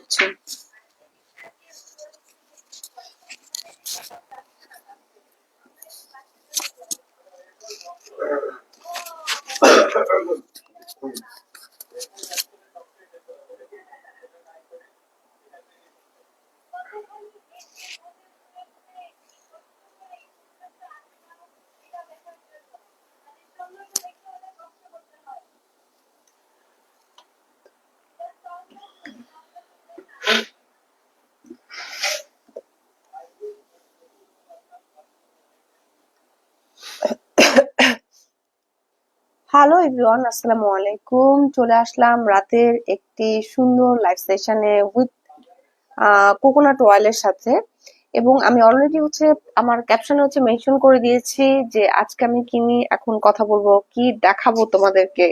হচ্ছে। Hello everyone, আসসালামু আলাইকুম। চলে আসলাম রাতের একটি সুন্দর লাইভ সেশনে উইথ কোকোনাট অয়েলের সাথে। এবং আমি অলরেডি হচ্ছে আমার ক্যাপশনে হচ্ছে মেনশন করে দিয়েছি যে আজকে আমি কি নিয়ে এখন কথা বলবো, কি দেখাবো তোমাদেরকে।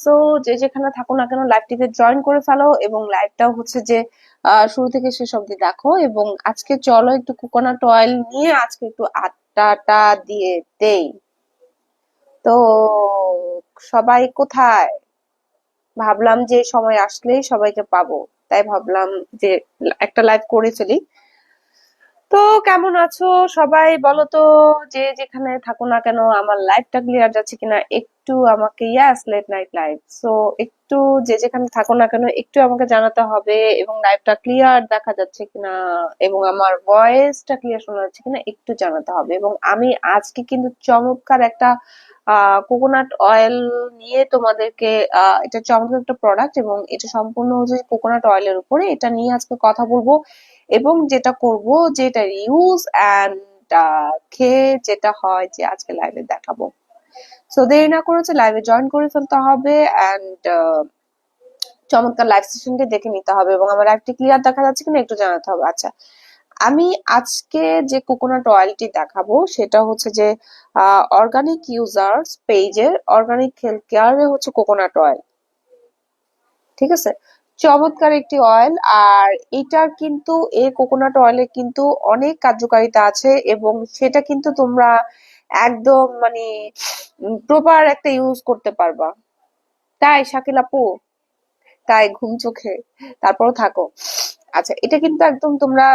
সো যে যেখানে থাকো না কেন লাইভটিতে জয়েন করে ফেলো এবং লাইভটাও হচ্ছে যে শুরু থেকে শেষ অবধি দেখো। এবং আজকে চলো একটু কোকোনাট অয়েল নিয়ে আজকে একটু আড্ডাটা দিয়ে দেই। তো সবাই কোথায়? ভাবলাম যে সময় আসলেই সবাইকে পাবো, তাই ভাবলাম যে একটা লাইভ করে ফেলি। তো কেমন আছো সবাই বলো তো, যে যেখানে থাকো না কেন আমার লাইভটা ক্লিয়ার যাচ্ছে কিনা একটু আমাকে, ইয়াস লেট নাইট লাইভ। সো একটু যে যেখানে থাকো না কেন একটু আমাকে জানাতে হবে, এবং লাইভটা ক্লিয়ার দেখা যাচ্ছে কিনা এবং আমার ভয়েসটা ক্লিয়ার শোনা যাচ্ছে কিনা একটু জানাতে হবে। এবং আমি আজকে কিন্তু চমৎকার একটা কোকোনাট অয়েল নিয়ে তোমাদেরকে, এটা চমৎকার একটা প্রোডাক্ট এবং এটা সম্পূর্ণ হচ্ছে কোকোনাট অয়েলের উপরে, এটা নিয়ে আজকে কথা বলবো। এবং যেটা করব, যেটা ইউজ এন্ড খেয়ে যেটা হয় যে আজকে লাইভে দেখাবো। সো দেরি না করে হচ্ছে লাইভে জয়েন করে ফেলতে হবে এন্ড চমৎকার লাইভ সেশনটি দেখে নিতে হবে এবং আমার লাইভটি ক্লিয়ার দেখা যাচ্ছে কিনা একটু জানাতে হবে। আচ্ছা, আমি আজকে যে কোকোনাট অয়েলটি দেখাবো সেটা হচ্ছে যে অর্গানিক ইউজার্স পেজের অর্গানিক হেলথ কেয়ারে হচ্ছে কোকোনাট অয়েল। ঠিক আছে, চমৎকার একটি অয়েল। আর এটার কিন্তু এই কোকোনাট অয়েলের কিন্তু অনেক কার্যকারিতা আছে এবং সেটা কিন্তু তোমরা একদম মানে প্রপার একটা ইউজ করতে পারবা। তাই শাকিল আপু, তাই ঘুম চোখে, তারপরও থাকো। আচ্ছা, এটা কিন্তু একদম তোমরা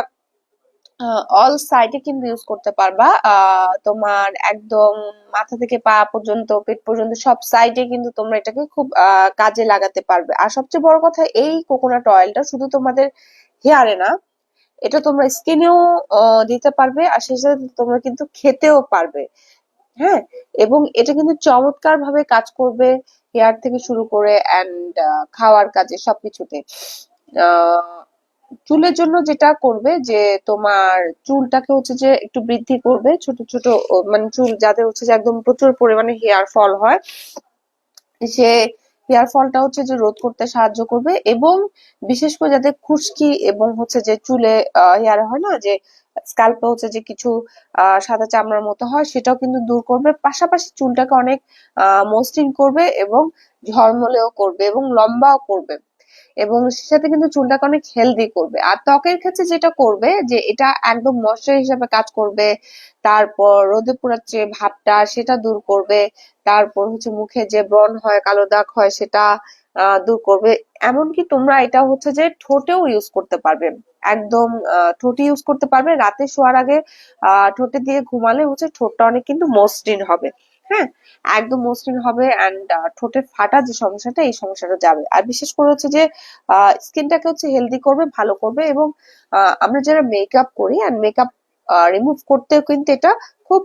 অল সাইডে কিন্তু ইউজ করতে পারবা। তোমার একদম মাথা থেকে পা পর্যন্ত, পেট পর্যন্ত সব সাইডে কিন্তু তোমরা এটাকে খুব কাজে লাগাতে পারবে। আর সবচেয়ে বড় কথা, এই কোকোনাট অয়েলটা শুধু তোমাদের হেয়ারে না, এটা তোমরা স্কিনেও দিতে পারবে, আর সেই সাথে তোমরা কিন্তু খেতেও পারবে। হ্যাঁ, এবং এটা কিন্তু চমৎকার ভাবে কাজ করবে হেয়ার থেকে শুরু করে এন্ড খাওয়ার কাজে সবকিছুতে। আহ চুলের জন্য যেটা করবে যে তোমার চুলটাকে হচ্ছে যে একটু বৃদ্ধি করবে, ছোট ছোট মানে চুল যাদের হচ্ছে যে একদম প্রচুর পরিমাণে হেয়ার ফল হয়, সে হেয়ার ফলটা হচ্ছে যে রোধ করতে সাহায্য করবে। এবং বিশেষ করে যাদের খুশকি এবং হচ্ছে যে চুলে হেয়ার হয় না যে স্ক্যাল্পে হচ্ছে যে কিছু সাদা চামড়ার মতো হয়, সেটাও কিন্তু দূর করবে। পাশাপাশি চুলটাকে অনেক মসৃণ করবে এবং ঝলমলেও করবে এবং লম্বাও করবে, এবং সাথে কিন্তু চুলটাকে অনেক হেলদি করবে। আর ত্বকের ক্ষেত্রে যেটা করবে যে এটা একদম ময়শ্চার হিসেবে কাজ করবে, তারপর রোদে পোড়ার যে ভাবটা সেটা দূর করবে, তারপর হচ্ছে মুখে যে ব্রণ হয়, কালো দাগ হয়, সেটা দূর করবে। এমনকি তোমরা এটা হচ্ছে যে ঠোঁটেও ইউজ করতে পারবে। একদম ঠোঁটে ইউজ করতে পারবে, রাতে শোয়ার আগে ঠোঁটে দিয়ে ঘুমালে হচ্ছে ঠোঁটটা অনেক কিন্তু মসৃণ হবে। হ্যাঁ, একদম মসৃণ হবে এন্ড ঠোঁটের ফাটা যে সমস্যাটা, এই সমস্যাটা যাবে। আর বিশেষ করে হচ্ছে যে স্কিনটাকে হচ্ছে হেলদি করবে, ভালো করবে। এবং আমরা যারা মেকআপ করি এন্ড মেকআপ রিমুভ করতেও কিন্তু এটা খুব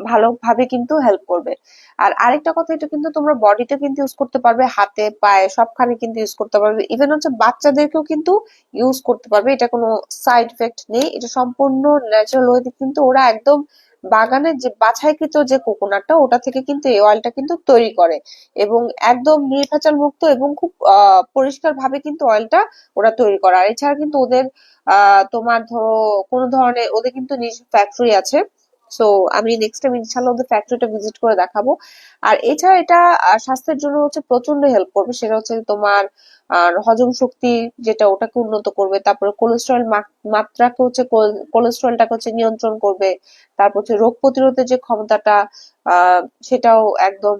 ভালোভাবে কিন্তু হেল্প করবে। আর আরেকটা কথা, এটা কিন্তু তোমরা বডিতে কিন্তু ইউজ করতে পারবে, হাতে পায়ে সবখানে কিন্তু ইউজ করতে পারবে, ইভেন হচ্ছে বাচ্চাদেরকেও কিন্তু ইউজ করতে পারবে। এটা কোনো সাইড এফেক্ট নেই, এটা সম্পূর্ণ ন্যাচারাল ওয়েতে কিন্তু ওরা একদম বাগানের যে বাছাইকৃত যে কোকোনাটটা ওটা থেকে কিন্তু এই অয়েলটা কিন্তু তৈরি করে, এবং একদম নির্ভেজাল মুক্ত এবং খুব পরিষ্কার ভাবে কিন্তু অয়েলটা ওরা তৈরি করে। আর এছাড়া কিন্তু ওদের তোমার ধরো কোনো ধরনের, ওদের কিন্তু নিজ ফ্যাক্টরি আছে। সো আমি নেক্সট টাইম ইনশাল্লাহ ওদের ফ্যাক্টরিটা ভিজিট করে দেখাবো। আর এছাড়া এটা স্বাস্থ্যের জন্য হচ্ছে প্রচন্ড হেল্প করবে, সেটা হচ্ছে তোমার হজম শক্তি যেটা ওটাকে উন্নত করবে, তারপরে কোলেস্টেরল মাত্রাকে হচ্ছে কোলেস্টেরলটাকে হচ্ছে নিয়ন্ত্রণ করবে, তারপর হচ্ছে রোগ প্রতিরোধের যে ক্ষমতাটা সেটাও একদম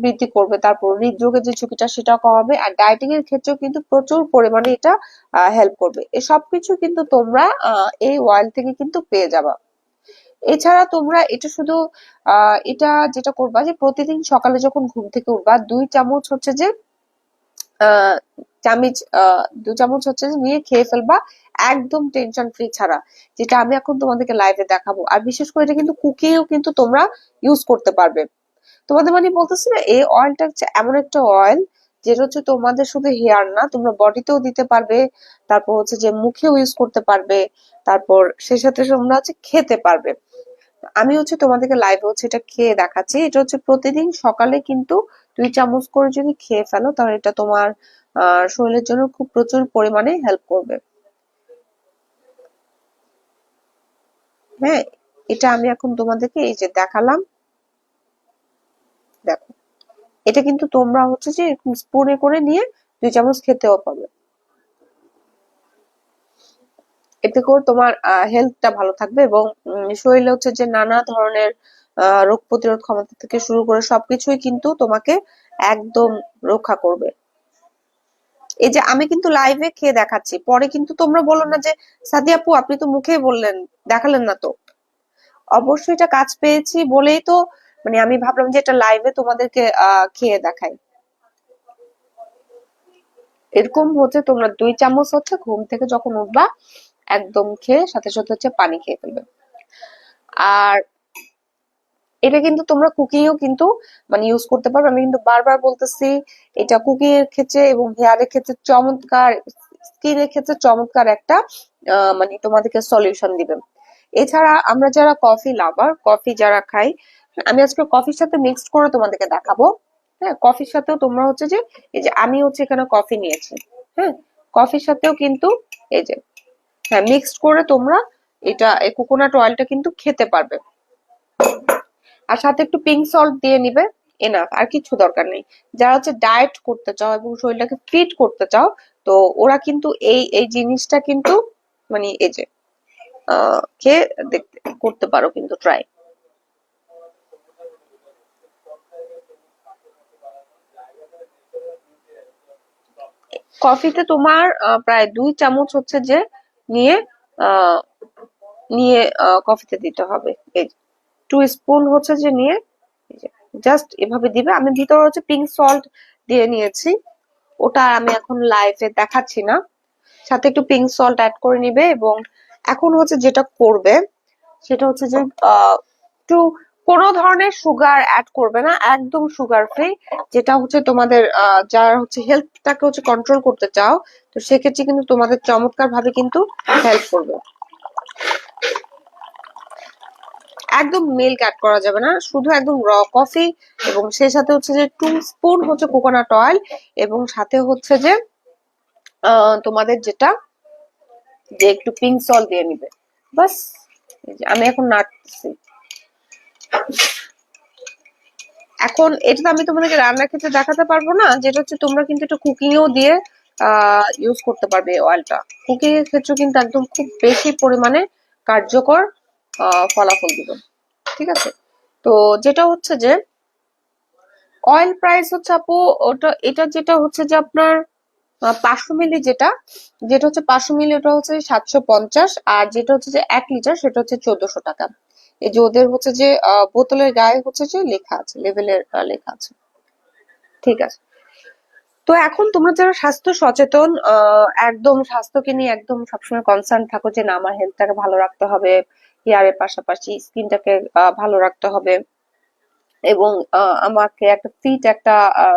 বৃদ্ধি করবে। তারপর হৃদরোগের যে ঝুঁকিটা সেটাও কমাবে, আর ডায়েটিং এর ক্ষেত্রেও কিন্তু প্রচুর পরিমাণে এটা হেল্প করবে। এই সবকিছু কিন্তু তোমরা এই অয়েল থেকে কিন্তু পেয়ে যাবা। এছাড়া তোমরা এটা শুধু এটা যেটা করবা যে প্রতিদিন সকালে যখন ঘুম থেকে উঠবা 2 চামচ হচ্ছে যে আহ চামিচ 2 চামচ হচ্ছে যে নিয়ে খেয়ে ফেলবা, একদম টেনশন ফ্রি ছাড়া, যেটা আমি এখন তোমাদেরকে লাইভে দেখাবো। আর বিশেষ করে এটা কিন্তু কুকিংও কিন্তু তোমরা ইউজ করতে পারবে। তোমাদের মানে বলতেছি না, এই অয়েলটা হচ্ছে এমন একটা অয়েল যেটা হচ্ছে তোমাদের শুধু হেয়ার না, তোমরা বডিতেও দিতে পারবে, তারপর হচ্ছে যে মুখেও ইউজ করতে পারবে, তারপর সেই সাথে তোমরা হচ্ছে খেতে পারবে। আমি হচ্ছে তোমাদেরকে লাইভে হচ্ছে এটা খেয়ে দেখাচ্ছি। এটা হচ্ছে প্রতিদিন সকালে কিন্তু 2 চামচ করে যদি খেয়ে ফেলো তাহলে এটা তোমার শরীরের জন্য খুব প্রচুর পরিমাণে হেল্প করবে। হ্যাঁ, এটা আমি এখন তোমাদেরকে এই যে দেখালাম, দেখো। এটা কিন্তু তোমরা হচ্ছে যে এরকম স্পুনে করে নিয়ে 2 চামচ খেতেও পারবে। এতে করে তোমার হেলথটা ভালো থাকবে, এবং শরীরে হচ্ছে যে নানা ধরনের রোগ প্রতিরোধ ক্ষমতা থেকে শুরু করে সবকিছুই কিন্তু তোমাকে একদম রক্ষা করবে। এই যে আমি কিন্তু লাইভে খেয়ে দেখাচ্ছি, পরে কিন্তু তোমরা বলো না যে সাদিয়া আপু আপনি তো মুখেই বললেন, দেখালেন না তো। অবশ্যই এটা কাজ পেয়েছি বলেই তো মানে আমি ভাবলাম যে এটা লাইভে তোমাদেরকে খেয়ে দেখাই। এরকম হচ্ছে তোমরা 2 চামচ হচ্ছে ঘুম থেকে যখন উঠবা একদম খেয়ে সাথে সাথে হচ্ছে পানি খেয়ে ফেলবে। আর এটা কিন্তু তোমরা কুকিংও কিন্তু মানে ইউজ করতে পারবে। আমি কিন্তু বারবার বলতেছি, এটা কুকিং এর ক্ষেত্রে এবং হেয়ারের ক্ষেত্রে চমৎকার, স্কিনের ক্ষেত্রে চমৎকার একটা মানে তোমাদেরকে সলিউশন দিবে। এছাড়া আমরা যারা কফি লাভার, কফি যারা খাই, আমি আজকে কফির সাথে মিক্সড করে তোমাদেরকে দেখাবো। হ্যাঁ, কফির সাথেও তোমরা হচ্ছে যে এই যে আমি হচ্ছে এখানে কফি নিয়েছি। হ্যাঁ, কফির সাথেও কিন্তু এই যে হ্যাঁ মিক্সড করে তোমরা এটা এই কোকোনাট অয়েলটা কিন্তু খেতে পারবে। আর সাথে একটু পিঙ্ক সল্ট দিয়ে নিবে, এনাফ, আর কিছু দরকার নেই। যারা হচ্ছে ডায়েট করতে চাও এবং শরীরটাকে ফিট করতে চাও, তো ওরা কিন্তু এই এই জিনিসটা কিন্তু মানে এই যে খেয়ে দেখতে করতে পারো কিন্তু ট্রাই। কফিতে তোমার প্রায় 2 চামচ হচ্ছে যে নিয়ে আহ নিয়ে কফিতে দিতে হবে। এই 2 স্পুন হচ্ছে যে নিয়ে জাস্ট এভাবে দিবে। আমি ভিতরে হচ্ছে পিঙ্ক সল্ট দিয়ে নিয়েছি, ওটা আমি এখন লাইভে দেখাচ্ছি না। সাথে একটু পিঙ্ক সল্ট অ্যাড করে নিবে, এবং এখন হচ্ছে যেটা করবে সেটা হচ্ছে যে একটু কোনো ধরনের সুগার অ্যাড করবে না, একদম সুগার ফ্রি। যেটা হচ্ছে তোমাদের যারা হচ্ছে হেলথটাকে হচ্ছে কন্ট্রোল করতে চাও, তো সেক্ষেত্রে কিন্তু তোমাদের চমৎকার ভাবে কিন্তু হেল্প করবে। একদম মিল্ক অ্যাড করা যাবে না, শুধু একদম র কফি, এবং সেই সাথে হচ্ছে যে 2 স্পুন হচ্ছে কোকোনাট অয়েল, এবং সাথে হচ্ছে যে তোমাদের যেটা যে একটু পিঙ্ক সল্ট দিয়ে নিবে, বাস। আমি এখন নাড়তেছি। এখন এটা তো আমি তোমাদেরকে রান্নার ক্ষেত্রে দেখাতে পারবো না, যেটা হচ্ছে তোমরা কিন্তু এটা কুকিং এও দিয়ে ইউজ করতে পারবে। এই অয়েলটা কুকিং এর ক্ষেত্রে কিন্তু একদম খুব বেশি পরিমাণে কার্যকর ফলাফল দিবে। ঠিক আছে, তো যেটা হচ্ছে যে অয়েল প্রাইস হচ্ছে আপু, ওটা এটা যেটা হচ্ছে যে আপনার 500 মিলি, যেটা যেটা হচ্ছে 500 মিলি ওটা হচ্ছে 750, আর যেটা হচ্ছে যে 1 লিটার সেটা হচ্ছে 1400 টাকা। এই যে ওদের হচ্ছে যে বোতলের গায়ে হচ্ছে যে লেখা আছে, লেভেলের লেখা আছে। ঠিক আছে, তো এখন তোমরা যারা স্বাস্থ্য সচেতন, একদম স্বাস্থ্যকে নিয়ে একদম সবসময় কনসার্ন থাকো যে না আমার হেলথটাকে ভালো রাখতে হবে, হেয়ারের পাশাপাশি স্কিনটাকে ভালো রাখতে হবে, এবং আমাকে একটা ফিট একটা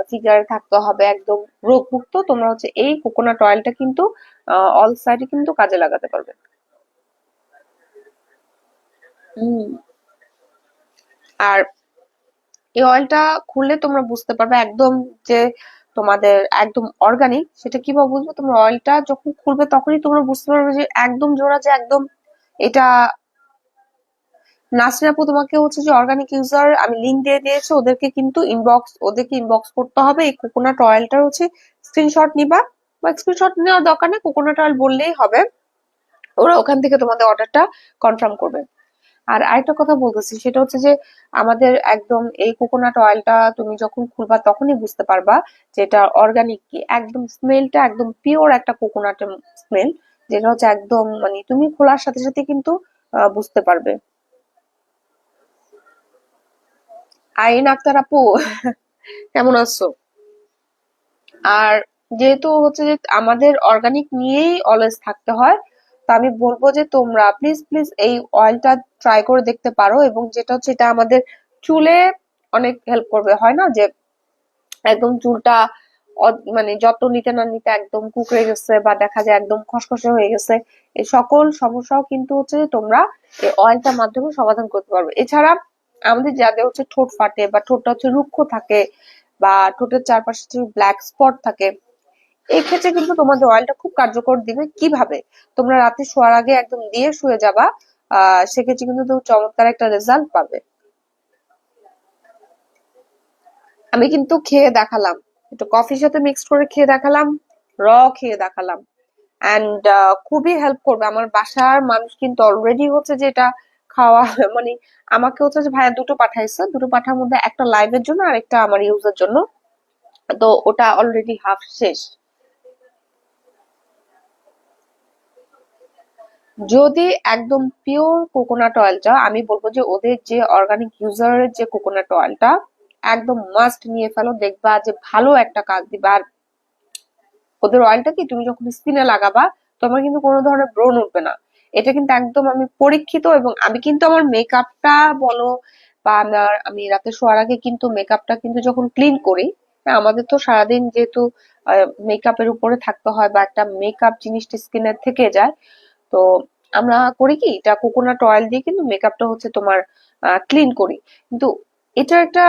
ফিগারে থাকতে হবে, একদম রোগমুক্ত, তোমরা হচ্ছে এই কোকোনাট অয়েলটা কিন্তু অল সাইডে কিন্তু কাজে লাগাতে পারবে। হুম। আর এই অয়েলটা খুললে তোমরা বুঝতে পারবে একদম যে তোমাদের একদম অর্গানিক। সেটা কিভাবে বুঝবে, তোমরা অয়েলটা যখন খুলবে তখনই তোমরা বুঝতে পারবে যে একদম জোড়া যে একদম এটা। নাসরিন আপু তোমাকে হচ্ছে যে অর্গানিক ইউজার আমি লিংক দিয়ে দিয়েছি, ওদেরকে ইনবক্স করতে হবে। এই কোকোনাট অয়েলটার হচ্ছে স্ক্রিনশট নিবা, বা স্ক্রিনশট নেওয়ার দরকার নেই, কোকোনাট অয়েল বললেই হবে, ওরা ওখান থেকে তোমাদের অর্ডারটা কনফার্ম করবে। আর আরেকটা কথা বলতেছি, সেটা হচ্ছে যে আমাদের একদম এই কোকোনাট অয়েলটা তুমি যখন খুলবা তখনই বুঝতে পারবা যে এটা অর্গানিক কি। একদম স্মেলটা একদম পিওর একটা কোকোনাটের স্মেল, যেটা হচ্ছে একদম মানে তুমি খোলার সাথে সাথে কিন্তু বুঝতে পারবে। আইন আক্তার আপু, কেমন আছো? আর যেহেতু হচ্ছে যে আমাদের অর্গানিক নিয়েই অলওয়েজ থাকতে হয়, তো আমি বলবো যে তোমরা প্লিজ প্লিজ এই অয়েলটা ট্রাই করে দেখতে পারো। এবং যেটা হচ্ছে এটা আমাদের চুলে অনেক হেল্প করবে। হয় না যে একদম চুলটা মানে যত্ন নিতে না নিতে একদম কুকড়ে গেছে বা দেখা যায় একদম খসখসে হয়ে গেছে, এই সকল সমস্যাও কিন্তু হচ্ছে যে তোমরা এই অয়েলটার মাধ্যমে সমাধান করতে পারবে। এছাড়া আমাদের যাদের হচ্ছে ঠোঁট ফাটে বা ঠোঁটটা হচ্ছে রুক্ষ থাকে বা ঠোঁটের চারপাশে ব্ল্যাক স্পট থাকে, এই ক্ষেত্রে কিন্তু তোমাদের অয়েলটা খুব কার্যকর দিবে। কিভাবে? তোমরা রাতে শোয়ার আগে একদম দিয়ে শুয়ে যাবা, সেক্ষেত্রে কিন্তু তুমি চমৎকার একটা রেজাল্ট পাবে। আমি কিন্তু খেয়ে দেখালাম, একটু কফির সাথে মিক্স করে খেয়ে দেখালাম, র খেয়ে দেখালাম, এন্ড খুবই হেল্প করবে। আমার বাসার মানুষ কিন্তু অলরেডি হচ্ছে যে এটা খাওয়া মানে আমাকে হচ্ছে যে ভাইয়া দুটো পাঠাইছে, দুটো পাঠার মধ্যে একটা লাইভের জন্য আর একটা আমার ইউজের জন্য। তো ওটা অলরেডি হাফ শেষ। যদি একদম পিওর কোকোনাট অয়েল চাও, আমি বলবো যে ওদের যে অর্গানিক ইউজারের যে কোকোনাট অয়েলটা একদম মাস্ট নিয়ে ফেলো, দেখবা যে ভালো একটা কাজ দিবা। আর ওদের অয়েলটা কি তুমি যখন স্কিনে লাগাবা তোমার কিন্তু কোনো ধরনের ব্রণ উঠবে না। এটা কিন্তু একদম আমি পরীক্ষিত। এবং আমি কিন্তু আমার মেকআপটা বলো বা আমি রাতে শোয়ার আগে কিন্তু মেকআপটা কিন্তু যখন ক্লিন করি, হ্যাঁ, আমাদের তো সারাদিন যেহেতু মেকআপের উপরে থাকতে হয় বা একটা মেকআপ জিনিসটা স্কিনে থেকে যায়, তো আমরা করি কি এটা কোকোনাট অয়েল দিয়ে কিন্তু মেকআপটা হচ্ছে তোমার ক্লিন করি। কিন্তু এটা একটা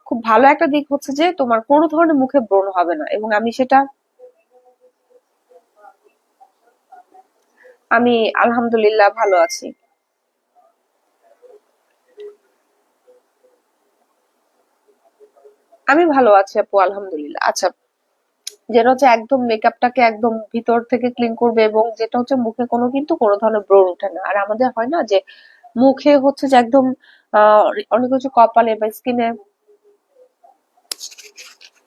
খুব ভালো একটা দিক হচ্ছে যে তোমার কোনো ধরনের মুখে ব্রণ হবে না। এবং আমি সেটা আমি আলহামদুলিল্লাহ ভালো আছি। আমি ভালো আছি আপু, আলহামদুলিল্লাহ। আচ্ছা, যেটা হচ্ছে একদম মেকআপটাকে একদম ভিতর থেকে ক্লিন করবে এবং যেটা হচ্ছে মুখে কোনো কিন্তু কোনো ধরনের ব্রণ ওঠে না। আর আমাদের হয় না যে মুখে হচ্ছে যে একদম আহ অনেক কিছু কপালে বা স্কিনে।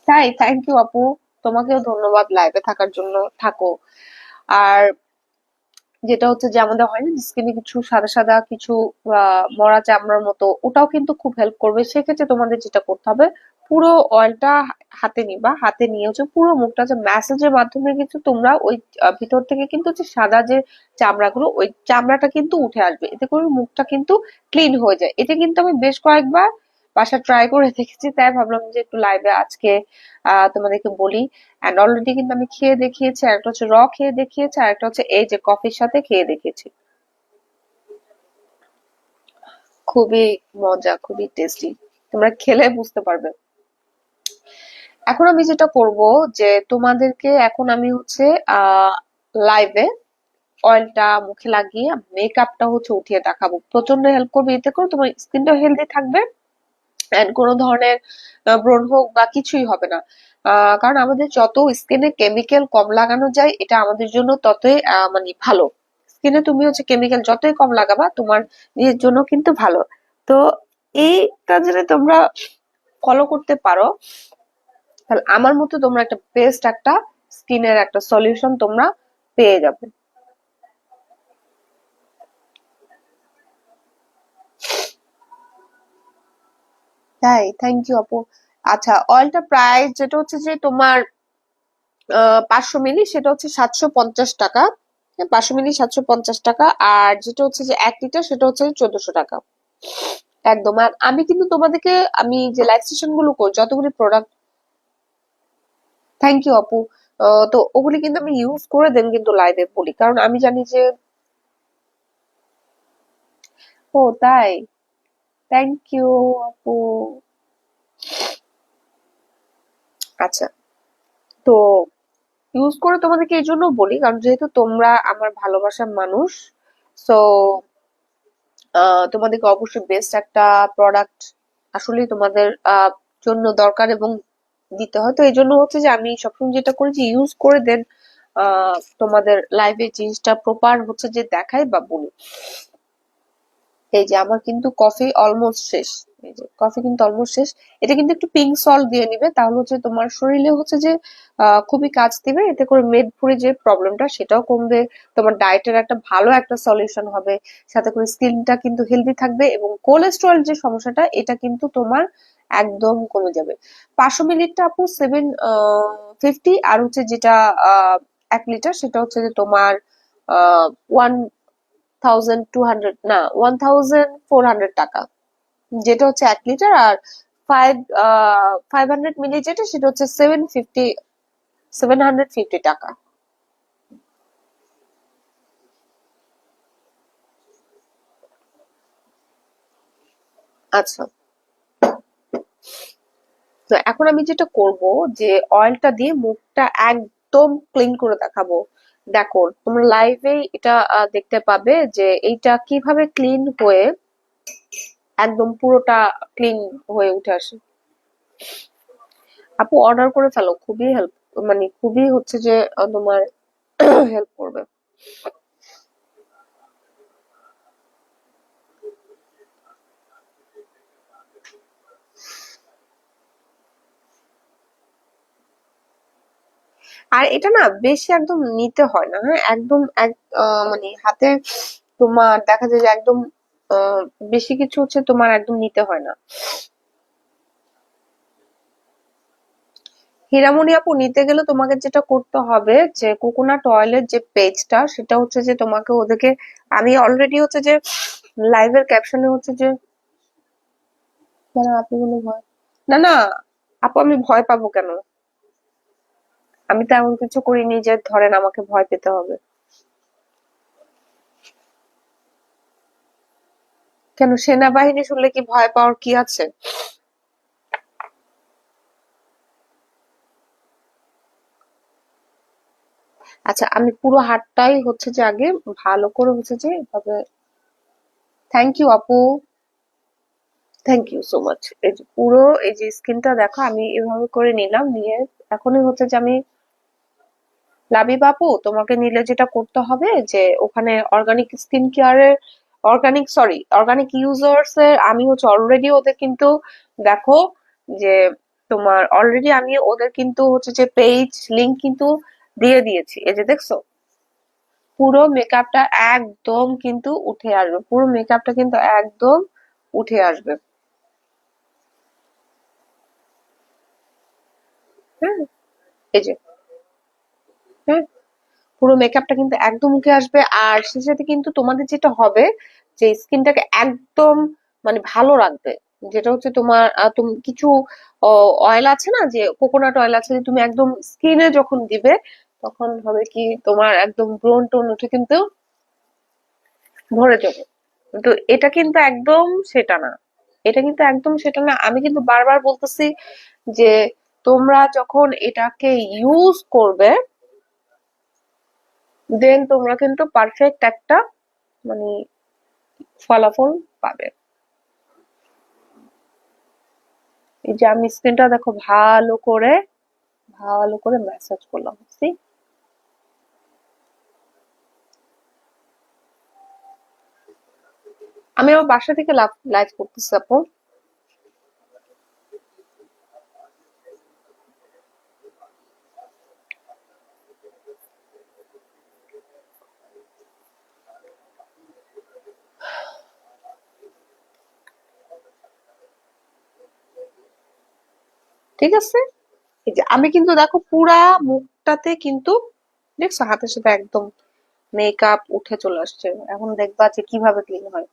তাই থ্যাংক ইউ আপু, তোমাকেও ধন্যবাদ লাইভে থাকার জন্য। থাকো। আর যেটা হচ্ছে যে আমাদের হয় না স্কিনে কিছু সাদা সাদা কিছু মরা চামড়ার মতো, ওটাও কিন্তু খুব হেল্প করবে। সেক্ষেত্রে তোমাদের যেটা করতে হবে, পুরো অয়েলটা হাতে নিবা, হাতে নিয়ে হচ্ছে পুরো মুখটা যে ম্যাসেজের মাধ্যমে কিন্তু তোমরা ওই ভিতর থেকে কিন্তু হচ্ছে সাদা যে চামড়াগুলো, ওই চামড়াটা কিন্তু উঠে আসবে। এতে করে মুখটা কিন্তু ক্লিন হয়ে যায়। এটা কিন্তু আমি বেশ কয়েকবার বাসা ট্রাই করে দেখেছি, তাই ভাবলাম যে একটু লাইভে আজকে তোমাদেরকে বলি। এন্ড অলরেডি কিন্তু আমি খেয়ে দেখিয়েছি, আর একটা হচ্ছে র খেয়ে দেখিয়েছি, আর একটা হচ্ছে এই যে কফির সাথে খেয়ে দেখিয়েছি। খুবই মজা, খুবই টেস্টি, তোমরা খেলে বুঝতে পারবে। এখন আমি যেটা করব যে তোমাদেরকে এখন আমি হচ্ছে লাইভে অয়েলটা মুখে লাগিয়ে মেকআপটা হচ্ছে উঠিয়ে দেখাবো। প্রচন্ড হেল্প করবে, এতে করে তোমার স্কিনটা হেলদি থাকবে এন্ড কোনো ধরনের ব্রণ হোক বা কিছুই হবে না। কারণ আমাদের যত স্কিনে কেমিক্যাল কম লাগানো যায় এটা আমাদের জন্য ততই মানে ভালো। স্কিনে তুমি হচ্ছে কেমিক্যাল যতই কম লাগাবা তোমার নিজের জন্য কিন্তু ভালো। তো এইটা যদি তোমরা ফলো করতে পারো, তাহলে আমার মতে তোমরা একটা বেস্ট একটা স্কিনের একটা সলিউশন তোমরা পেয়ে যাবে। তাই থ্যাংক ইউ আপু। আচ্ছা, অয়েলটা প্রাইস যেটা হচ্ছে যে তোমার 500 মিলি সেটা হচ্ছে 750 টাকা। 500 মিলি 750 টাকা। আর যেটা হচ্ছে যে 1 লিটার সেটা হচ্ছে 1400 টাকা। একদম। আর আমি কিন্তু তোমাদেরকে আমি যে লাইভ সেশন গুলো করি যতগুলি প্রোডাক্ট, থ্যাংক ইউ আপু। তো ওগুলি কিন্তু আমি ইউজ করে দেন কিন্তু লাইভে বলি, কারণ আমি জানি যে ও তাই। থ্যাংক ইউ আপু। আচ্ছা, তো ইউজ করে তোমাদেরকে এই জন্য বলি কারণ যেহেতু তোমরা আমার ভালোবাসার মানুষ, সো তোমাদেরকে অবশ্যই বেস্ট একটা প্রোডাক্ট আসলে তোমাদের জন্য দরকার এবং দিতে হয়। তো এই জন্য হচ্ছে যে আমি সবসময় যেটা করি যে ইউজ করে দেন তোমাদের লাইভে জিনিসটা প্রপার হচ্ছে যে দেখাই বা বলি। এই যে আমার কিন্তু কফি অলমোস্ট শেষ। এই যে কফি কিন্তু অলমোস্ট শেষ। এটা কিন্তু একটু পিঙ্ক সল্ট দিয়ে নিবে, তাহলে হচ্ছে তোমার শরীরে হচ্ছে যে খুবই কাজ দিবে। এতে করে মেদভুঁড়ি যে প্রবলেমটা সেটাও কমবে। তোমার ডায়েটের একটা ভালো একটা সলিউশন হবে। সাথে করে স্কিনটা কিন্তু হেলদি থাকবে, এবং কোলেস্টেরল যে সমস্যাটা এটা কিন্তু তোমার একদম কমে যাবে। 500 মিলিটা আপু 750, আর হচ্ছে যেটা 1 লিটার সেটা হচ্ছে যে তোমার 1200, না 1400 টাকা, যেটা হচ্ছে 1 লিটার। আর 500 মিলি যেটা সেটা হচ্ছে 750 টাকা। আচ্ছা, তো এখন আমি যেটা করব, যে অয়েলটা দিয়ে মুখটা একদম ক্লিন করে দেখাবো। দেখো তোমরা লাইভে এটা দেখতে পাবে যে এইটা কিভাবে ক্লিন হয়ে একদম পুরোটা ক্লিন হয়ে উঠে আসে। আপু অর্ডার করে ফেলো, খুবই হেল্প, মানে খুবই হচ্ছে যে তোমার হেল্প করবে। আর এটা না বেশি একদম নিতে হয় না, হ্যাঁ একদম মানে হাতে তোমার দেখা যায় যে একদম আহ, বেশি কিছু হচ্ছে তোমার একদম নিতে হয় না। হীরামণি আপু, নিতে গেলে তোমাকে যেটা করতে হবে, যে কোকোনাট অয়েলের যে পেজটা সেটা হচ্ছে যে তোমাকে ওদেরকে, আমি অলরেডি হচ্ছে যে লাইভের ক্যাপশনে হচ্ছে যে, মানে আপনি কোনো ভয়, না না আপু আমি ভয় পাবো কেন? আমি তো এমন কিছু করিনি যে ধরেন আমাকে ভয় পেতে হবে। কেন, সেনাবাহিনী শুনলে কি ভয় পাওয়ার কি আছে? আচ্ছা, আমি পুরো হাতটাই হচ্ছে যে আগে ভালো করে হচ্ছে যে এভাবে। থ্যাংক ইউ আপু, থ্যাংক ইউ সো মাচ। এই যে পুরো এই যে স্কিনটা দেখো আমি এভাবে করে নিলাম, নিয়ে এখনই হচ্ছে যে আমি, লাবিব আপু তোমাকে নিলে যেটা করতে হবে যে ওখানে অর্গানিক স্কিন কেয়ারের, অর্গানিক ইউজার্স এর আমি হচ্ছে অলরেডি ওদের কিন্তু, দেখো যে তোমার অলরেডি আমি ওদের কিন্তু হচ্ছে যে পেজ লিংক কিন্তু দিয়ে দিয়েছি। এই যে দেখছো, পুরো মেকআপটা একদম কিন্তু উঠে আসবে, পুরো মেকআপটা কিন্তু একদম উঠে আসবে। হ্যাঁ, এই যে, হ্যাঁ পুরো মেকআপটা কিন্তু একদম উঠে আসবে। আর সে সাথে কিন্তু তোমাদের যেটা হবে, যে স্কিনটাকে একদম মানে ভালো রাখবে। যেটা হচ্ছে তোমার তুমি কিছু অয়েল আছে না, যে কোকোনাট অয়েল আছে, যে তুমি একদম স্কিনে যখন দিবে তখন হবে কি তোমার একদম ব্রণ টোন উঠে কিন্তু ভরে যাবে। কিন্তু এটা কিন্তু একদম সেটা না, এটা কিন্তু একদম সেটা না। আমি কিন্তু বারবার বলতেছি যে তোমরা যখন এটাকে ইউজ করবে, দেন তোমরা কিন্তু পারফেক্ট একটা মানে ফলাফল পাবে। এই যে আমি স্কিনটা দেখো ভালো করে ম্যাসাজ করলাম, বুঝছি। আমি আমার বাসা থেকে লাইভ করতেছি আপু। ঠিক আছে, এই যে আমি কিন্তু দেখো পুরা মুখটাতে কিন্তু, দেখছো হাতের সাথে একদম মেকআপ উঠে চলে আসছে। এখন দেখবা যে কিভাবে ক্লিন হয়।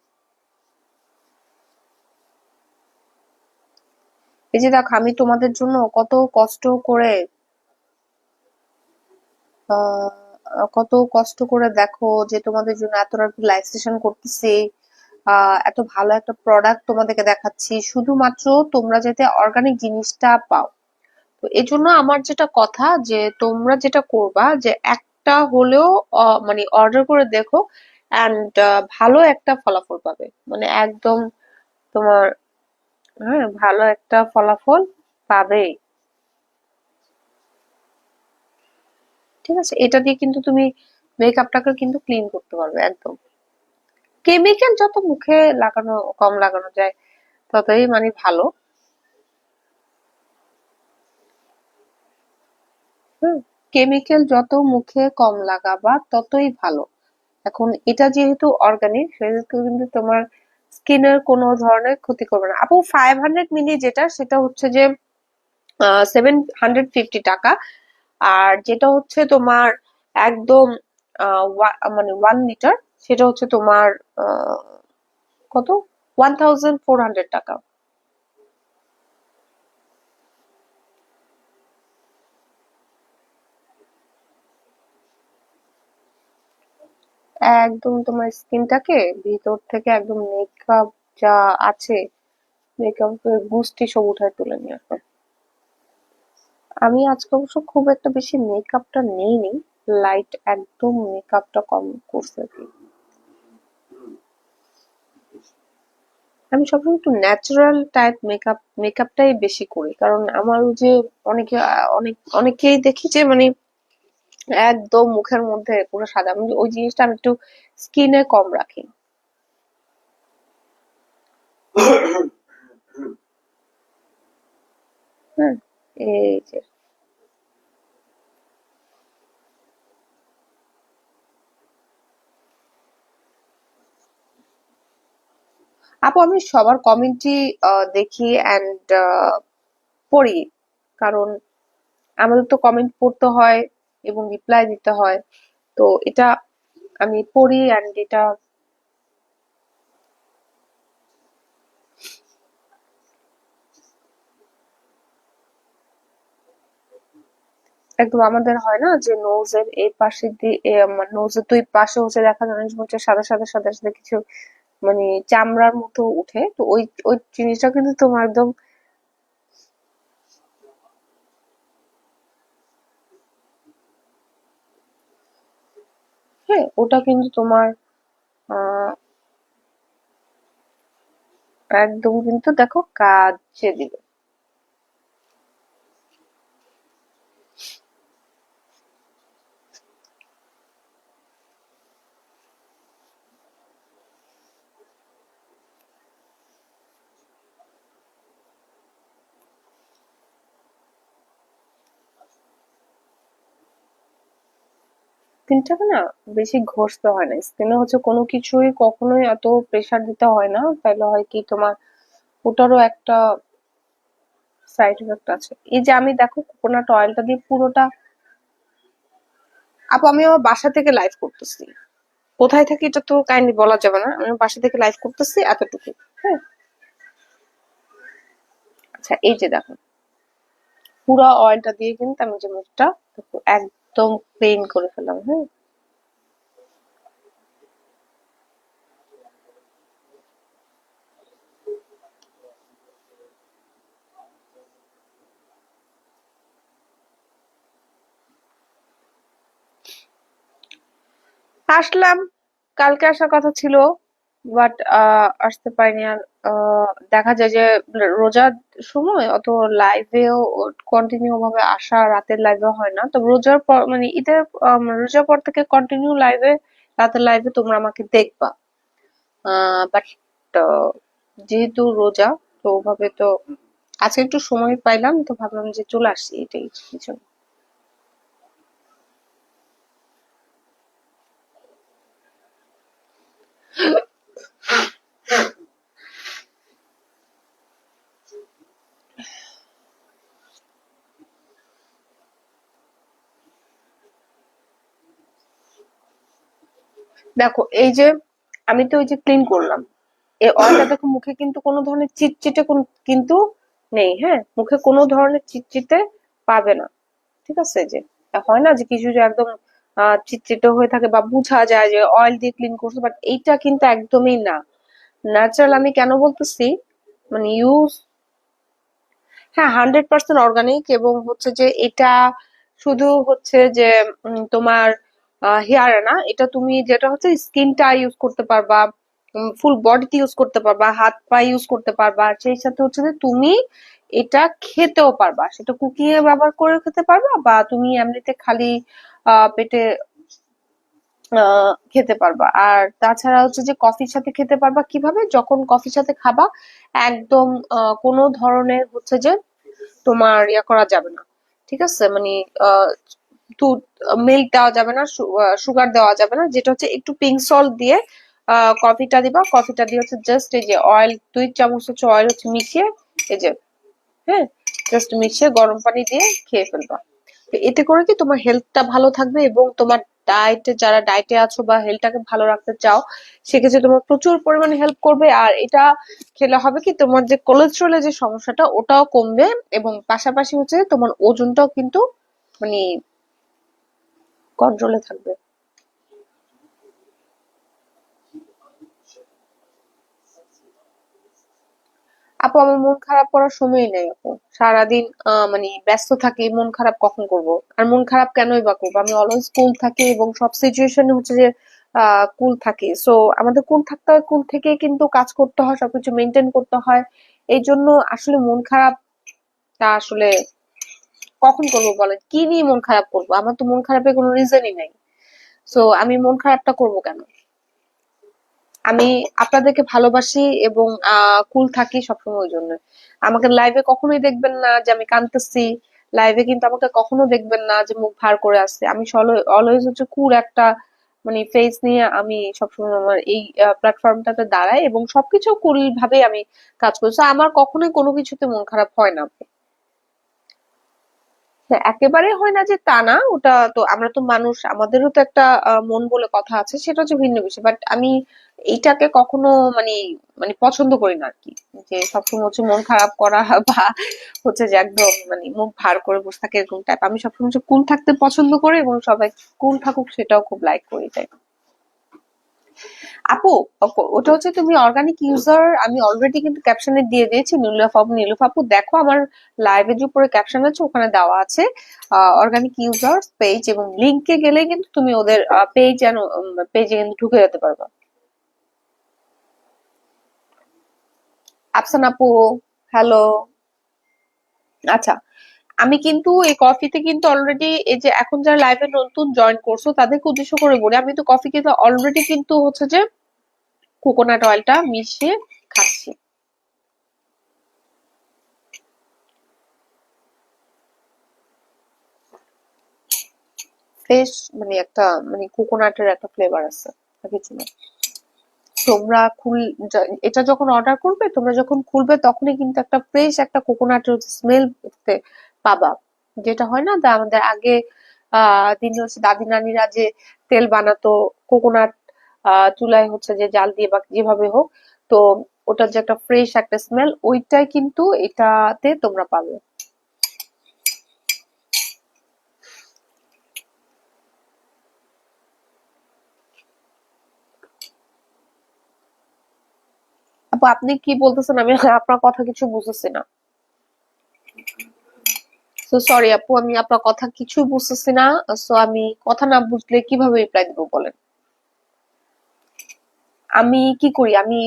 এই যে দেখো আমি তোমাদের জন্য কত কষ্ট করে, কত কষ্ট করে দেখো যে তোমাদের জন্য এত রাত লাইভ সেশন করতেছি, এত ভালো একটা প্রোডাক্ট তোমাদেরকে দেখাচ্ছি শুধুমাত্র তোমরা যাতে অর্গানিক জিনিসটা পাও। তো এই জন্য আমার যেটা কথা, যে তোমরা যেটা করবা যে একটা হলেও মানে অর্ডার করে দেখো, এন্ড ভালো একটা ফলাফল পাবে, মানে একদম তোমার, হ্যাঁ ভালো একটা ফলাফল পাবেই। ঠিক আছে, এটা দিয়ে কিন্তু তুমি মেকআপটাকে কিন্তু ক্লিন করতে পারবে একদম। কেমিক্যাল যত মুখে লাগানো কম লাগানো যায় ততই মানে ভালো। হুম, কেমিক্যাল যত মুখে কম লাগাবা ততই ভালো। এখন এটা যেহেতু অর্গানিক সেহেতু কিন্তু তোমার স্কিনের কোনো ধরনের ক্ষতি করবে না। আপু 500 মিলি যেটা সেটা হচ্ছে যে 750 টাকা। আর যেটা হচ্ছে তোমার একদম মানে 1 লিটার, সেটা হচ্ছে তোমার আহ, কত, 1400 টাকা। একদম তোমার স্কিনটাকে ভিতর থেকে একদম মেকআপ যা আছে, মেকআপের গুষ্টি সব উঠায় তুলে নিয়ে আসবে। আমি আজকে অবশ্য খুব একটা বেশি মেকআপটা নেইনি, লাইট একদম মেকআপটা কম করছে আর কি। আমি সবসময় একটু ন্যাচারাল টাইপ মেকআপটাই বেশি করি, কারণ আমার ওই যে অনেকে অনেকেই দেখি যে মানে একদম মুখের মধ্যে পুরো সাদা, আমি ওই জিনিসটা আমি একটু স্কিনে কম রাখি। হ্যাঁ, এই যে আপু আমি সবার কমেন্টই দেখি অ্যান্ড পড়ি, কারণ আমাদের তো কমেন্ট পড়তে হয় এবং রিপ্লাই দিতে হয়। তো এটা আমি পড়ি অ্যান্ড এটা একদম আমাদের হয় না যে নোজের এই পাশে দিয়ে নোজের দুই পাশে হচ্ছে দেখা যায় অনেক সময় হচ্ছে সাদা সাদা সাদা সাদা কিছু মানে চামড়ার মতো উঠে, তো ওই ওই জিনিসটা কিন্তু তোমার একদম, হ্যাঁ ওটা কিন্তু তোমার আহ একদম কিন্তু দেখো কাজে দিবে। স্কিনটাকে না বেশি ঘষতে হয় না, স্কিনে হচ্ছে কোনো কিছুই কখনোই এত প্রেসার দিতে হয় না, তাহলে হয় কি তোমার ওটারও একটা সাইড ইফেক্ট আছে। এই যে আমি দেখো কোকোনাট অয়েলটা দিয়ে পুরোটা, আপু আমি আমার বাসা থেকে লাইভ করতেছি, কোথায় থাকি এটা তো কাইন্ডলি বলা যাবে না, আমি বাসা থেকে লাইভ করতেছি এতটুকু। হ্যাঁ, আচ্ছা এই যে দেখো পুরো অয়েলটা দিয়ে কিন্তু আমি যে মুখটা দেখো একদম ক্লিন করে ফেললাম। হ্যাঁ, আসলাম, কালকে আসার কথা ছিল বাট আসতে পারিনি। আর দেখা যায় যে রোজার সময় অত লাইভেও কন্টিনিউ ভাবে আসা, রাতের লাইভে হয় না, তো রোজার পর মানে ঈদের রোজার পর থেকে কন্টিনিউ লাইভে, রাতের লাইভে তোমরা আমাকে দেখবা। বাট যেহেতু রোজা, তো ওভাবে তো আজকে একটু সময় পাইলাম তো ভাবলাম যে চলে আসি, এটাই কিছু। দেখো এই যে আমি তো ওই যে ক্লিন করলাম, এই অয়েলটা দেখো মুখে কিন্তু কোনো ধরনের চিটচিটে কিন্তু নেই। হ্যাঁ, মুখে কোনো ধরনের চিটচিটে পাবে না। ঠিক আছে, যে হয় না যে কিছু যে একদম চিটচিটে হয়ে থাকে বা বোঝা যায় যে অয়েল দিয়ে ক্লিন করছে, বাট এইটা কিন্তু একদমই না। ন্যাচারাল আমি কেন বলতেছি, মানে ইউজ, হ্যাঁ 100% অর্গানিক, এবং হচ্ছে যে এটা শুধু হচ্ছে যে তোমার হেয়ারে না, এটা তুমি যেটা হচ্ছে স্কিনটা ইউজ করতে পারবা, ফুল বডিতে ইউজ করতে পারবা, হাত পা ইউজ করতে পারবা, আর সেই সাথে হচ্ছে যে তুমি এটা খেতেও পারবা, সেটা কুকিং এ ব্যবহার করে খেতে পারবা বা তুমি এমনিতে খালি পেটে খেতে পারবা। আর তাছাড়া হচ্ছে যে কফির সাথে খেতে পারবা কিভাবে, যখন কফির সাথে খাবা একদম কোনো ধরনের হচ্ছে যে তোমার ইয়া করা যাবে না, ঠিক আছে, মানে আহ দুধ মিল্ক দেওয়া যাবে না, সুগার দেওয়া যাবে না, যেটা হচ্ছে একটু পিঙ্ক সল্ট দিয়ে কফিটা দিবা। কফিটা দিয়ে হচ্ছে জাস্ট এই যে অয়েল 2 চামচ হচ্ছে অয়েল হচ্ছে মিশিয়ে এই যে, হ্যাঁ, জাস্ট মিশিয়ে গরম পানি দিয়ে খেয়ে ফেলবা। তো এতে করে কি তোমার হেলথটা ভালো থাকবে, এবং তোমার ডায়েটে, যারা ডায়েটে আছো বা হেলথটাকে ভালো রাখতে চাও, সেক্ষেত্রে তোমার প্রচুর পরিমাণে হেল্প করবে। আর এটা খেলে হবে কি, তোমার যে কোলেস্ট্রলের যে সমস্যাটা ওটাও কমবে, এবং পাশাপাশি হচ্ছে তোমার ওজনটাও কিন্তু মানে কন্ট্রোলে থাকবে। আপু আমার মন খারাপ করার সময়ই নেই আপু। সারাদিন মানে ব্যস্ত থাকি, মন খারাপ কখন করব? আর মন খারাপ কেনই বা করবো? আমি অলওয়েজ কুল থাকি এবং সব সিচুয়েশনে হচ্ছে যে কুল থাকি। সো আমাদের কুল থাকতে হয়, কুল থেকে কিন্তু কাজ করতে হয়, সবকিছু মেনটেন করতে হয়। এই জন্য আসলে মন খারাপটা আসলে কখন করবো বলেন? কি নিয়ে মন খারাপ করবো? আমার তো মন খারাপের কোনো রিজনই নাই। সো আমি মন খারাপটা করবো কেন? আমি আপনাদেরকে ভালোবাসি এবং কুল থাকি সবসময় ওই জন্য। আমাকে লাইভে কখনোই দেখবেন না যে আমি কাঁদতেছি। লাইভে কিন্তু আমাকে কখনো দেখবেন না যে মুখ ভার করে আছে। আমি অলওয়েজ হচ্ছে কুল একটা মানে ফেস নিয়ে আমি সবসময় আমার এই প্ল্যাটফর্মটাতে দাঁড়াই, এবং সবকিছু কুল ভাবে আমি কাজ করি। So আমার কখনোই কোনো কিছুতে মন খারাপ হয় না। হ্যাঁ, একেবারে হয় না যে তা না, ওটা তো আমরা তো মানুষ, আমাদেরও তো একটা মন বলে কথা আছে, সেটা হচ্ছে ভিন্ন বিষয়। বাট আমি এইটাকে কখনো মানে মানে পছন্দ করি না আর কি, যে সবসময় হচ্ছে মন খারাপ করা বা হচ্ছে যে একদম মানে মুখ ভার করে বসে থাকে এরকম টাইপ। আমি সবসময় হচ্ছে কুল থাকতে পছন্দ করি, এবং সবাই কুল থাকুক সেটাও খুব লাইক করি, তাই। আপু, ওটা হচ্ছে তুমি অর্গানিক ইউজার, আমি অলরেডি কিন্তু ক্যাপশনে দিয়ে দিয়েছি। নীলুফা আপু দেখো আমার লাইভের যে উপরে ক্যাপশন আছে ওখানে দেওয়া আছে অর্গানিক ইউজার্স পেজ, এবং লিংকে গেলে কিন্তু তুমি ওদের পেজে কিন্তু ঢুকে যেতে পারবে। আফসান আপু, হ্যালো। আচ্ছা, আমি কিন্তু এই কফিতে কিন্তু অলরেডি, এই যে এখন যারা লাইভে নতুন জয়েন করছো তাদেরকে উদ্দেশ্য করে বলি, আমি তো কফি কিন্তু অলরেডি কিন্তু হচ্ছে যে কোকোনাট অয়েলটা মিশিয়ে খাচ্ছি। ফ্রেশ, মানে একটা মানে কোকোনাটের একটা ফ্লেভার আছে, আর কিছু না। তোমরা এটা যখন অর্ডার করবে, তোমরা যখন খুলবে তখনই কিন্তু একটা ফ্রেশ একটা কোকোনাটের স্মেল পাবা। যেটা হয় না, আমাদের আগে দিনে হচ্ছে দাদি নানিরা যে তেল বানাতো কোকোনাট চুলায় হচ্ছে যে জাল দিয়ে বা যেভাবে হোক, তো ওটার যে একটা ফ্রেশ একটা স্মেল, ওইটাই কিন্তু এটাতে তোমরা পাবে। আপু আপনি কি বলতেছেন? আমি আপনার কথা কিছু বুঝতেছি না। সো সরি আপু, আমি আপনার কথা কিছুই বুঝতেছি না। সো আমি কথা না বুঝলে কিভাবে রিপ্লাই দিব বলেন? আমি কি করি? আমি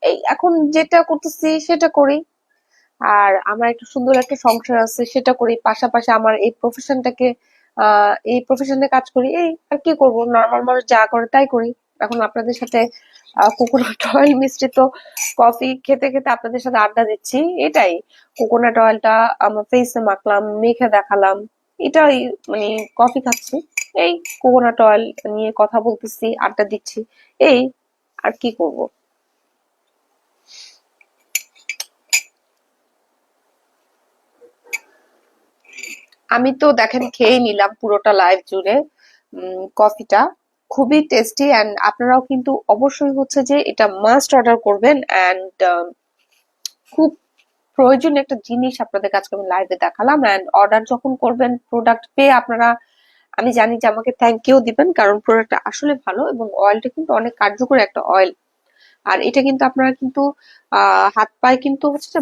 এই এখন যেটা করতেছি সেটা করি। আর আমার একটা সুন্দর একটা সংসার আছে, সেটা করি। পাশাপাশি আমার এই প্রফেশনটাকে এই প্রফেশনে কাজ করি। এই আর কি করব, নর্মাল মানুষ যা করে তাই করি। এখন আপনাদের সাথে কোকোনাট অয়েল মিশ্রিত কফি খেতে খেতে আপনাদের সাথে আড্ডা দিচ্ছি, এটাই। কোকোনাট অয়েলটা আমার ফেসে মাখলাম, মেখে দেখালাম, এটাই, মানে কফি খাচ্ছি, এই কোকোনাট অয়েল নিয়ে কথা বলতেছি, আড্ডা দিচ্ছি, এই আর কি করব। আমি তো দেখেন খেয়ে নিলাম পুরোটা লাইভ জুড়ে কফিটা, খুবই টেস্টি। অ্যান্ড আপনারাও কিন্তু অবশ্যই হচ্ছে যে এটা মাস্ট অর্ডার করবেন। অ্যান্ড খুব প্রয়োজনীয় একটা জিনিস আপনাদের কাছে আমি লাইভে দেখালাম। অ্যান্ড অর্ডার যখন করবেন, প্রোডাক্ট পেয়ে আপনারা, আমি জানি যে আমাকে থ্যাংক ইউ দিবেন, কারণ প্রোডাক্টটা আসলে ভালো, এবং অয়েলটা কিন্তু অনেক কার্যকরী একটা অয়েল। আর এটা কিন্তু আপনারা কিন্তু হাত পায়ে কিন্তু হচ্ছে যে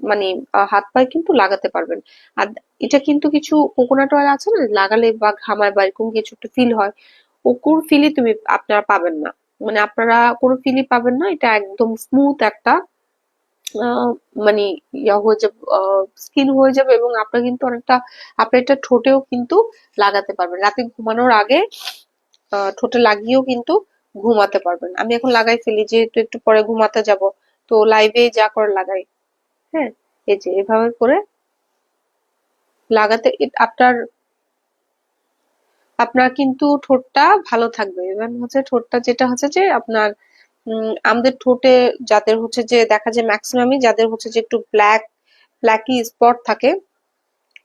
মানে হাত পায়ে কিন্তু লাগাতে পারবেন। আর এটা কিন্তু কিছু কোকোনাট অয়েল আছে না, লাগালে বা ঘামায় বা এরকম কিছু একটা ফিল হয়, ও কোন ফিলই আপনারা পাবেন না। মানে আপনারা কোনো ফিলই পাবেন না, এটা একদম স্মুথ একটা আহ, মানে ইয়া হয়ে যাবে, স্কিন হয়ে যাবে, এবং আপনার কিন্তু অনেকটা, আপনার এটা ঠোঁটেও কিন্তু লাগাতে পারবেন রাতে ঘুমানোর আগে। ঠোঁটে লাগিয়েও কিন্তু ঘুমাতে পারবেন। আমি এখন লাগাই ফেলি, যেহেতু একটু পরে ঘুমাতে যাব, তো লাইভে যা করে লাগাই। হ্যাঁ, এই যে এভাবে করে লাগাতে আপনার আপনার কিন্তু ঠোঁটটা ভালো থাকবে। ইভেন হচ্ছে ঠোঁটটা যেটা হচ্ছে যে আপনার আমাদের ঠোঁটে যাদের হচ্ছে যে দেখা যায় ম্যাক্সিমামই যাদের হচ্ছে যে একটু ব্ল্যাকি স্পট থাকে,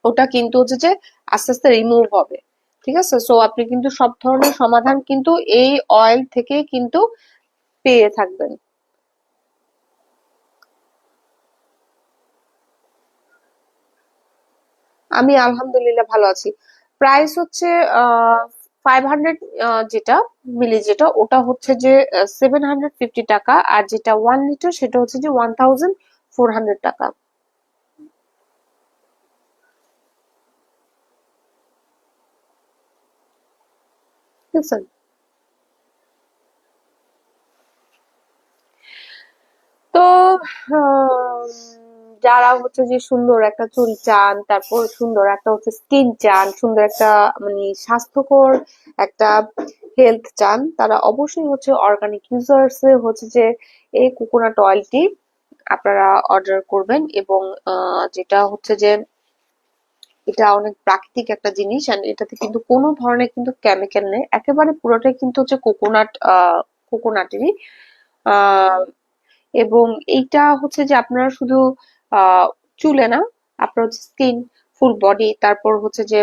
ওটা কিন্তু হচ্ছে যে আস্তে আস্তে রিমুভ হবে। ঠিক আছে, সো আপনি কিন্তু সব ধরনের সমাধান কিন্তু এই অয়েল থেকে কিন্তু পেয়ে থাকবেন। আমি আলহামদুলিল্লাহ ভালো আছি। প্রাইস হচ্ছে 500, যেটা মিলি, যেটা ওটা হচ্ছে যে 750 টাকা, আর যেটা 1 লিটার সেটা হচ্ছে যে 1400 টাকা। বুঝছেন? তো আহ, যারা হচ্ছে যে সুন্দর একটা চুল চান, তারপর সুন্দর একটা হচ্ছে স্কিন চান, সুন্দর একটা মানে স্বাস্থ্যকর একটা হেলথ চান, তারা অবশ্যই হচ্ছে অর্গানিক ইউজার্স এ হচ্ছে যে এই কোকোনাট অয়েলটি আপনারা অর্ডার করবেন। এবং যেটা হচ্ছে যে এটা অনেক প্রাকৃতিক একটা জিনিস, এন্ড এটাতে কিন্তু কোনো ধরনের কিন্তু কেমিক্যাল নেই, একেবারে পুরোটাই কিন্তু হচ্ছে কোকোনাটেরই। এবং এইটা হচ্ছে যে আপনারা শুধু চুলে না, আপনার হচ্ছে স্কিন, ফুল বডি, তারপর হচ্ছে যে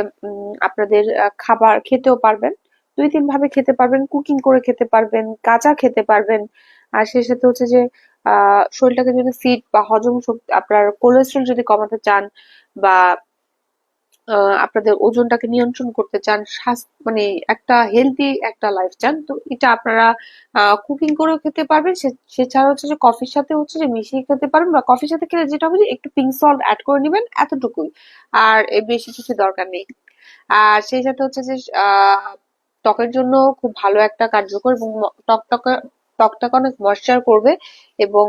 আপনাদের খাবার খেতেও পারবেন, 2-3 ভাবে খেতে পারবেন, কুকিং করে খেতে পারবেন, কাঁচা খেতে পারবেন। আর সেই সাথে হচ্ছে যে শরীরটাকে যদি ফিট বা হজম শক্তি, আপনার কোলেস্ট্রল যদি কমাতে চান, বা আপনাদের ওজনটাকে নিয়ন্ত্রণ করতে চান, মানে একটা হেলদি একটা লাইফ চান, তো এটা আপনারা কুকিং করেও খেতে পারবেন। সেছাড়া হচ্ছে যে কফির সাথে হচ্ছে যে মিশিয়ে খেতে পারবেন, বা কফির সাথে খেলে যেটা হবে যে একটু পিঙ্ক সল্ট অ্যাড করে নিবেন, এতটুকুই। আর এর বেশি কিছু দরকার নেই। আর সেই সাথে হচ্ছে যে ত্বকের জন্য খুব ভালো একটা কার্যকর, এবং ত্বকটাকে অনেক ময়শ্চার করবে। এবং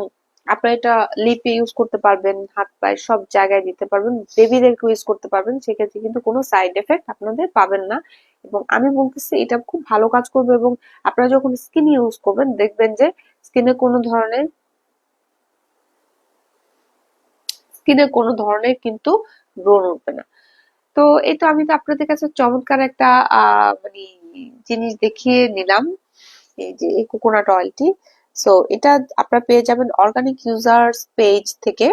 আপনারা এটা লিপে ইউজ করতে পারবেন, হাত পায়ে সব জায়গায় দিতে পারবেন, বেবিদেরকে ইউজ করতে পারবেন, সেক্ষেত্রে কিন্তু কোনো সাইড এফেক্ট আপনাদের পাবেন না। এবং আমি বলতেছি এটা খুব ভালো কাজ করবে। এবং আপনারা যখন স্কিন ইউজ করবেন দেখবেন যে স্কিনে কোনো ধরনের স্কিনে কোনো ধরনের কিন্তু ব্রণ উঠবে না। তো এই তো আমি তো আপনাদের কাছে চমৎকার একটা মানে জিনিস দেখিয়ে নিলাম, এই যে এই কোকোনাট অয়েলটি। সো এটা আপনারা পেয়ে যাবেন অর্গানিক ইউজার্স পেজ থেকে।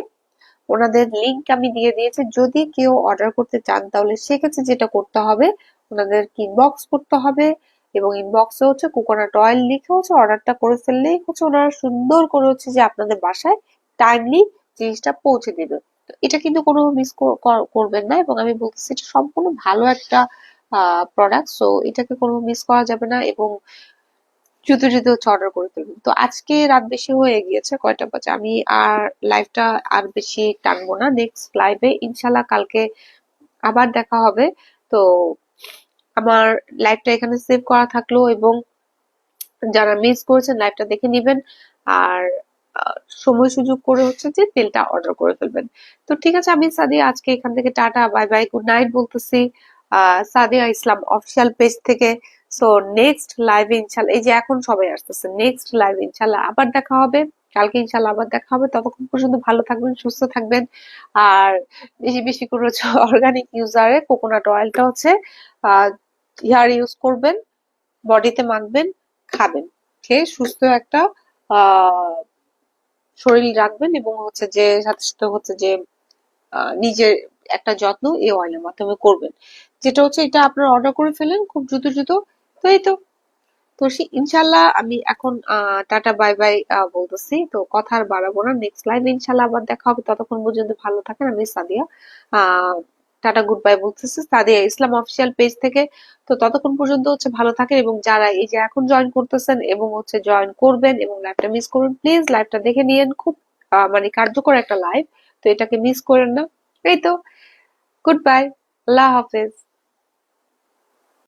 ওনাদের লিংক আমি দিয়ে দিয়েছি, যদি কেউ অর্ডার করতে চান তাহলে সেক্ষেত্রে যেটা করতে হবে, ওনাদের ইনবক্স করতে হবে, এবং ইনবক্সে হচ্ছে কোকোনাট অয়েল লিখে হচ্ছে অর্ডারটা করে ফেললেই হচ্ছে ওনারা সুন্দর করে হচ্ছে যে আপনাদের বাসায় টাইমলি জিনিসটা পৌঁছে দেবে। তো এটা কিন্তু কোনো মিস করবেন না, এবং আমি বলতেছি এটা সম্পূর্ণ ভালো একটা প্রোডাক্ট, সো এটাকে কোনো মিস করা যাবে না। এবং দ্রুত দ্রুত হচ্ছে অর্ডার করে ফেলবেন। তো আজকে রাত বেশি হয়ে গিয়েছে, কয়টা বাজে, আমি আর লাইভটা আর বেশি টানবো না। নেক্সট লাইভে ইনশাল্লাহ কালকে আবার দেখা হবে। তো আমার লাইভটা এখানে সেভ করা থাকলো, এবং যারা মিস করেছেন লাইভটা দেখে নিবেন। আর আহ, সময় সুযোগ করে হচ্ছে যে তেলটা অর্ডার করে ফেলবেন। তো ঠিক আছে, আমি সাদিয়া আজকে এখান থেকে tata bye bye good night বলতেছি, সাদিয়া ইসলাম অফিসিয়াল পেজ থেকে। সো নেক্সট লাইভ ইনশাল্লাহ, এই যে এখন সবাই আসতেছে, নেক্সট লাইভ ইনশাল্লাহ আবার দেখা হবে কালকে, ইনশাল্লাহ আবার দেখা হবে। ততক্ষণ পর্যন্ত ভালো থাকবেন, সুস্থ থাকবেন। আর বেশি বেশি করে হচ্ছে অর্গানিক ইউজারে কোকোনাট অয়েলটা হচ্ছে আহ হেয়ার ইউজ করবেন, বডিতে মাখবেন, খাবেন, খেয়ে সুস্থ একটা আহ শরীর রাখবেন। এবং হচ্ছে যে সাথে সাথে হচ্ছে যে নিজের একটা যত্ন এই অয়েলের মাধ্যমে করবেন, যেটা হচ্ছে এটা আপনারা অর্ডার করে ফেলেন খুব দ্রুত দ্রুত। তো এই তো, তো ইনশাল্লাহ আমি এখন টাটা বাই বাই বলতেছি, তো কথা আর বাড়াবো না। নেক্সট লাইভ ইনশাল্লাহ আবার দেখা হবে, ততক্ষণ পর্যন্ত ভালো থাকেন। আমি সাদিয়া আহ টাটা গুড বাই বলতেছি, সাদিয়া ইসলাম অফিসিয়াল পেজ থেকে। তো ততক্ষণ পর্যন্ত হচ্ছে ভালো থাকেন, এবং যারা এই যে এখন জয়েন করতেছেন এবং হচ্ছে জয়েন করবেন এবং লাইভটা মিস করবেন, প্লিজ লাইভটা দেখে নিয়েন, খুব মানে কার্যকর একটা লাইভ, তো এটাকে মিস করেন না। এই তো, গুড বাই, আল্লাহ হাফেজ।